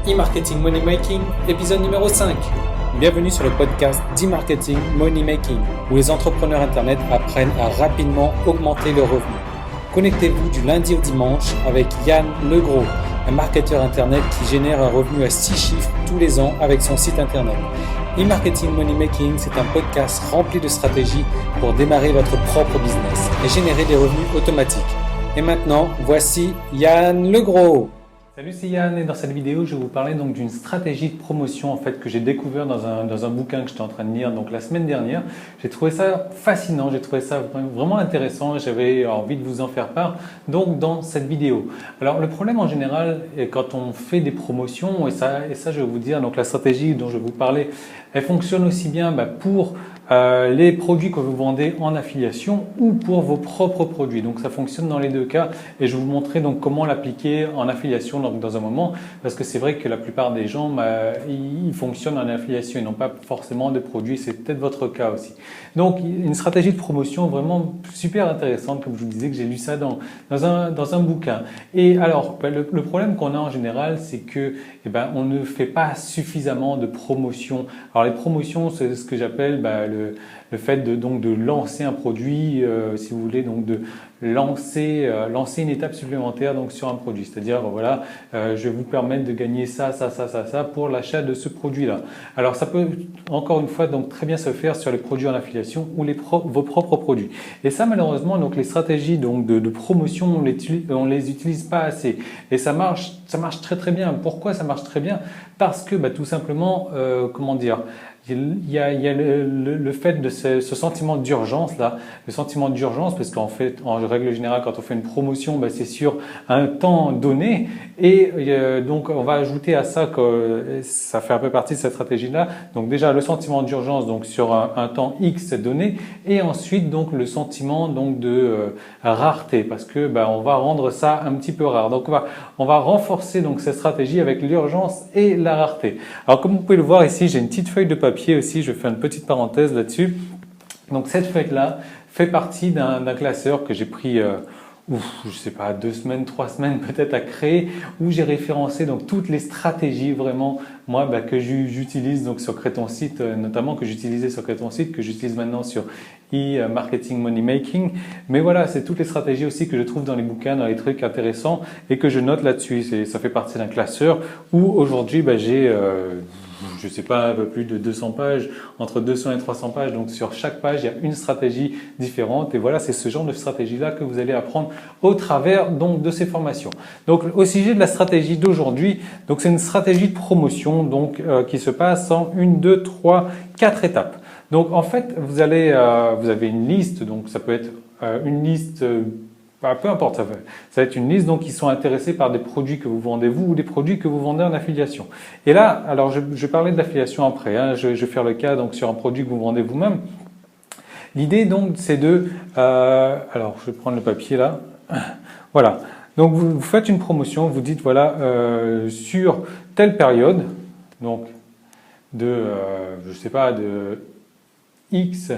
E-Marketing Money Making, épisode numéro 5. Bienvenue sur le podcast d'e-Marketing Money Making, où les entrepreneurs Internet apprennent à rapidement augmenter leurs revenus. Connectez-vous du lundi au dimanche avec Yann Legros, un marketeur Internet qui génère un revenu à 6 chiffres tous les ans avec son site Internet. E-Marketing Money Making, c'est un podcast rempli de stratégies pour démarrer votre propre business et générer des revenus automatiques. Et maintenant, voici Yann Legros. Salut, c'est Yann et dans cette vidéo, je vais vous parler donc d'une stratégie de promotion en fait que j'ai découvert dans un bouquin que j'étais en train de lire donc la semaine dernière. J'ai trouvé ça fascinant, j'ai trouvé ça vraiment intéressant et j'avais envie de vous en faire part donc dans cette vidéo. Alors le problème en général quand on fait des promotions et ça je vais vous dire donc la stratégie dont je vais vous parler, elle fonctionne aussi bien pour les produits que vous vendez en affiliation ou pour vos propres produits. Donc ça fonctionne dans les deux cas et je vais vous montrer donc comment l'appliquer en affiliation donc dans un moment parce que c'est vrai que la plupart des gens ils fonctionnent en affiliation et n'ont pas forcément de produits, c'est peut-être votre cas aussi. Donc une stratégie de promotion vraiment super intéressante comme je vous disais que j'ai lu ça dans un bouquin. Et alors le problème qu'on a en général c'est que on ne fait pas suffisamment de promotions. Alors les promotions c'est ce que j'appelle le fait de lancer un produit, si vous voulez, donc de lancer une étape supplémentaire donc sur un produit. C'est-à-dire, voilà, je vais vous permettre de gagner ça pour l'achat de ce produit-là. Alors, ça peut, encore une fois, donc très bien se faire sur les produits en affiliation ou vos propres produits. Et ça, malheureusement, donc les stratégies donc de promotion, on les utilise pas assez. Et ça marche très très bien. Pourquoi ça marche très bien? Parce que, tout simplement, il y a le fait de ce sentiment d'urgence là, le sentiment d'urgence parce qu'en fait, en règle générale, quand on fait une promotion, c'est sur un temps donné et donc on va ajouter à ça que ça fait un peu partie de cette stratégie là. Donc déjà le sentiment d'urgence donc sur un temps X donné et ensuite donc le sentiment donc de rareté parce que on va rendre ça un petit peu rare. Donc on va renforcer donc cette stratégie avec l'urgence et la rareté. Alors comme vous pouvez le voir ici, j'ai une petite feuille de papier aussi, je fais une petite parenthèse là-dessus. Donc cette feuille-là fait partie d'un classeur que j'ai pris, je sais pas, 2 semaines, 3 semaines peut-être à créer, où j'ai référencé donc toutes les stratégies vraiment moi que j'utilise donc sur Crée ton site, notamment que j'utilisais sur Crée ton site, que j'utilise maintenant sur e-Marketing Money Making. Mais voilà, c'est toutes les stratégies aussi que je trouve dans les bouquins, dans les trucs intéressants et que je note là-dessus. Ça fait partie d'un classeur où aujourd'hui j'ai je sais pas, un peu plus de 200 pages, entre 200 et 300 pages. Donc, sur chaque page, il y a une stratégie différente. Et voilà, c'est ce genre de stratégie-là que vous allez apprendre au travers donc de ces formations. Donc, au sujet de la stratégie d'aujourd'hui, donc c'est une stratégie de promotion donc qui se passe en 1, 2, 3, 4 étapes. Donc, en fait, vous avez une liste. Donc, ça peut être une liste. Peu importe, ça va être une liste donc qui sont intéressés par des produits que vous vendez vous ou des produits que vous vendez en affiliation. Et là, alors je vais parler de l'affiliation après, je vais faire le cas donc sur un produit que vous vendez vous-même. L'idée donc c'est alors je vais prendre le papier là, voilà. Donc vous faites une promotion, vous dites voilà sur telle période, donc de X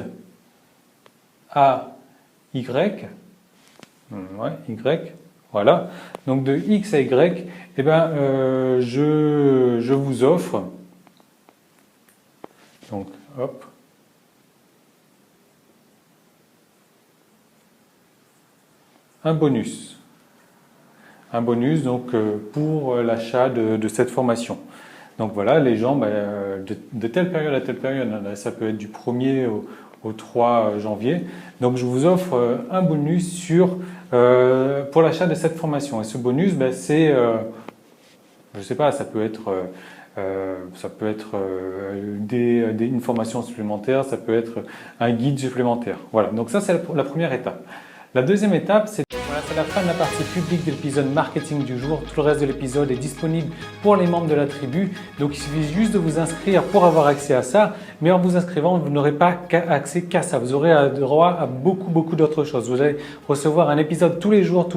à Y. Y, voilà. Donc de X à Y, je vous offre, donc hop, un bonus donc pour l'achat de cette formation. Donc voilà, les gens de telle période à telle période, ça peut être du 1er au 3 janvier. Donc je vous offre un bonus pour l'achat de cette formation. Et ce bonus, c'est, je sais pas, ça peut être une formation supplémentaire, ça peut être un guide supplémentaire. Voilà. Donc ça c'est la première étape. La deuxième étape, c'est la fin de la partie publique de l'épisode marketing du jour. Tout le reste de l'épisode est disponible pour les membres de la tribu. Donc il suffit juste de vous inscrire pour avoir accès à ça. Mais en vous inscrivant, vous n'aurez pas accès qu'à ça. Vous aurez droit à beaucoup d'autres choses. Vous allez recevoir un épisode tous les jours.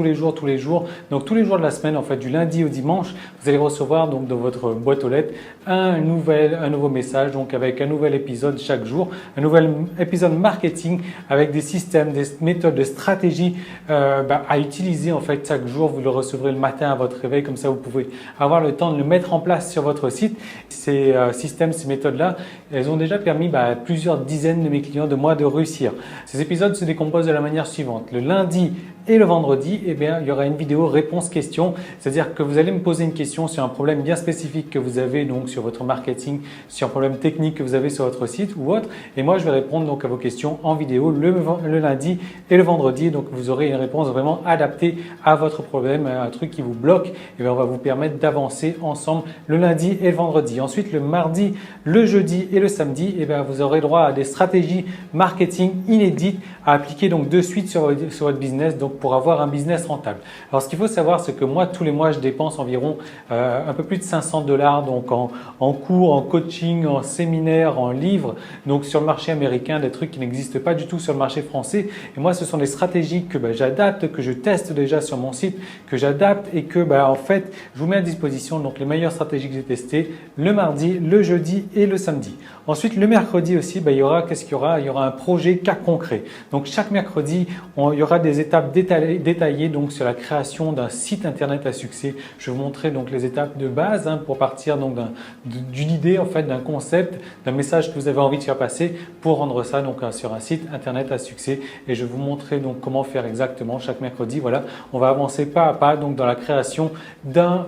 Donc tous les jours de la semaine, en fait, du lundi au dimanche, vous allez recevoir donc dans votre boîte aux lettres un nouveau message, donc avec un nouvel épisode chaque jour, un nouvel épisode marketing avec des systèmes, des méthodes, des stratégies à utiliser en fait chaque jour. Vous le recevrez le matin à votre réveil, comme ça vous pouvez avoir le temps de le mettre en place sur votre site. Ces systèmes, ces méthodes-là, elles ont déjà permis à plusieurs dizaines de mes clients de moi de réussir. Ces épisodes se décomposent de la manière suivante. Le lundi et le vendredi, il y aura une vidéo réponse-question, c'est-à-dire que vous allez me poser une question sur un problème bien spécifique que vous avez donc sur votre marketing, sur un problème technique que vous avez sur votre site ou autre, et moi je vais répondre donc à vos questions en vidéo le lundi et le vendredi. Donc vous aurez une réponse vraiment adaptée à votre problème, un truc qui vous bloque, et on va vous permettre d'avancer ensemble le lundi et le vendredi. Ensuite, le mardi, le jeudi et le samedi, vous aurez droit à des stratégies marketing inédites à appliquer donc de suite sur votre business, donc pour avoir un business rentable. Alors ce qu'il faut savoir, c'est que moi tous les mois je dépense environ un peu plus de 500 $ donc en cours, en coaching, en séminaire, en livres, donc sur le marché américain, des trucs qui n'existent pas du tout sur le marché français. Et moi ce sont des stratégies que j'adapte, que je teste déjà sur mon site, que j'adapte et que en fait je vous mets à disposition donc les meilleures stratégies que j'ai testées le mardi, le jeudi et le samedi. Ensuite le mercredi aussi, il y aura un projet cas concret. Donc chaque mercredi, il y aura des étapes détaillées donc sur la création d'un site internet à succès. Je vais vous montrer donc les étapes de base pour partir donc d'une idée en fait, d'un concept, d'un message que vous avez envie de faire passer pour rendre ça donc sur un site internet à succès. Et je vais vous montrer donc comment faire exactement chaque mercredi. Voilà, on va avancer pas à pas donc dans la création d'un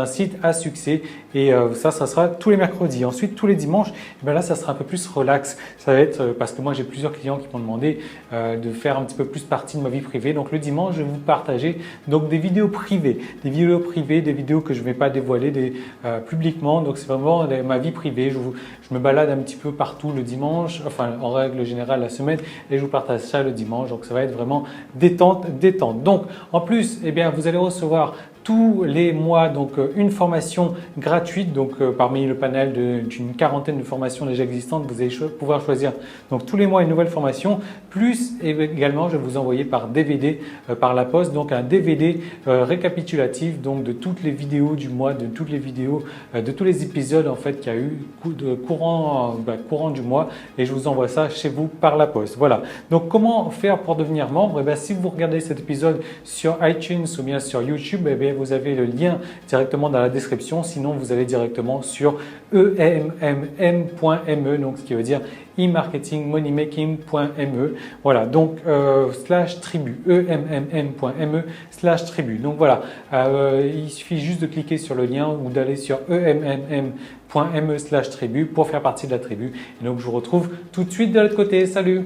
site à succès. Et ça sera tous les mercredis. Ensuite, tous les dimanches, là, ça sera un peu plus relax. Ça va être parce que moi, j'ai plusieurs clients qui m'ont demandé de faire un petit peu plus partie de ma vie privée. Donc, le dimanche, je vais vous partager donc des vidéos privées, des vidéos que je ne vais pas dévoiler publiquement. Donc, c'est vraiment ma vie privée. Je me balade un petit peu partout le dimanche, enfin, en règle générale la semaine, et je vous partage ça le dimanche. Donc, ça va être vraiment détente. Donc, en plus, vous allez recevoir tous les mois donc une formation gratuite donc parmi le panel d'une quarantaine de formations déjà existantes. Vous allez pouvoir choisir donc tous les mois une nouvelle formation, plus également je vais vous envoyer par DVD par la poste donc un DVD récapitulatif donc de toutes les vidéos du mois, de toutes les vidéos de tous les épisodes en fait qu'il y a eu courant du mois, et je vous envoie ça chez vous par la poste. Voilà, donc comment faire pour devenir membre? Si vous regardez cet épisode sur iTunes ou bien sur YouTube, vous avez le lien directement dans la description. Sinon, vous allez directement sur emmm.me, donc ce qui veut dire e-marketingmoneymaking.me. Voilà, donc /tribu, emmm.me/tribu. Donc voilà, il suffit juste de cliquer sur le lien ou d'aller sur emmm.me/tribu pour faire partie de la tribu. Et donc, je vous retrouve tout de suite de l'autre côté. Salut!